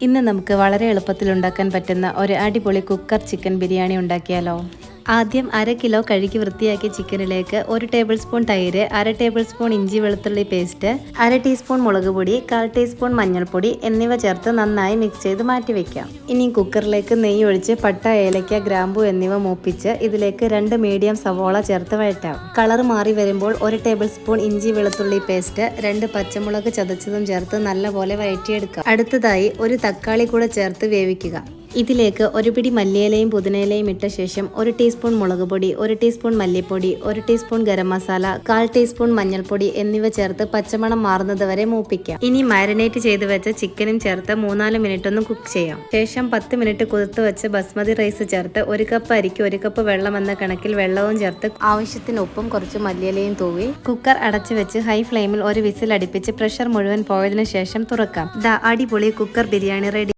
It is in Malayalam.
ഇന്ന് നമുക്ക് വളരെ എളുപ്പത്തിൽ ഉണ്ടാക്കാൻ പറ്റുന്ന ഒരു അടിപൊളി കുക്കർ ചിക്കൻ ബിരിയാണി ഉണ്ടാക്കിയാലോ. ആദ്യം 1/2 കിലോ കഴുകി വൃത്തിയാക്കിയ ചിക്കനിലേക്ക് 1 ടേബിൾ സ്പൂൺ തൈര്, 1/2 ടേബിൾ സ്പൂൺ ഇഞ്ചി വെളുത്തുള്ളി പേസ്റ്റ്, 1/2 ടീസ്പൂൺ മുളക് പൊടി, 1/4 ടീസ്പൂൺ മഞ്ഞൾപ്പൊടി എന്നിവ ചേർത്ത് നന്നായി മിക്സ് ചെയ്ത് മാറ്റി വെക്കാം. ഇനി കുക്കറിലേക്ക് നെയ്യ് ഒഴിച്ച് പട്ട, ഏലക്ക, ഗ്രാമ്പൂ എന്നിവ മൂപ്പിച്ച് ഇതിലേക്ക് 2 മീഡിയം സവോള ചേർത്ത് വഴറ്റാം. കളർ മാറി വരുമ്പോൾ 1 ടേബിൾ സ്പൂൺ ഇഞ്ചി വെളുത്തുള്ളി പേസ്റ്റ്, 2 പച്ചമുളക് ചതച്ചതും ചേർത്ത് നല്ലപോലെ വഴറ്റിയെടുക്കാം. അടുത്തതായി 1 തക്കാളി കൂടെ ചേർത്ത് വേവിക്കുക. ഇതിലേക്ക് 1 പിടി മല്ലിയിലയും പുതിനയിലയും ഇട്ട ശേഷം 1 ടീസ്പൂൺ മുളക് പൊടി, 1 ടീസ്പൂൺ മല്ലിപ്പൊടി, 1 ടീസ്പൂൺ ഗരം മസാല, 1/4 ടീസ്പൂൺ മഞ്ഞൾപ്പൊടി എന്നിവ ചേർത്ത് പച്ചമണം മാറുന്നത് വരെ മൂപ്പിക്കാം. ഇനി മാരിനേറ്റ് ചെയ്ത് വെച്ച ചിക്കനും ചേർത്ത് 3-4 മിനിറ്റ് ഒന്ന് കുക്ക് ചെയ്യാം. ശേഷം 10 മിനിറ്റ് കുതിർത്ത് വെച്ച് ബസ്മതി റൈസ് ചേർത്ത് 1 കപ്പ് അരിക്ക് 1 കപ്പ് വെള്ളം എന്ന കണക്കിൽ വെള്ളവും ചേർത്ത് ആവശ്യത്തിന് ഉപ്പും കുറച്ച് മല്ലിയിലയും തൂവി കുക്കർ അടച്ചു വെച്ച് ഹൈ ഫ്ലെയിമിൽ 1 വിസിൽ അടുപ്പിച്ച് പ്രഷർ മുഴുവൻ പോയതിനു ശേഷം തുറക്കാം. അടിപൊളി കുക്കർ ബിരിയാണി റെഡി.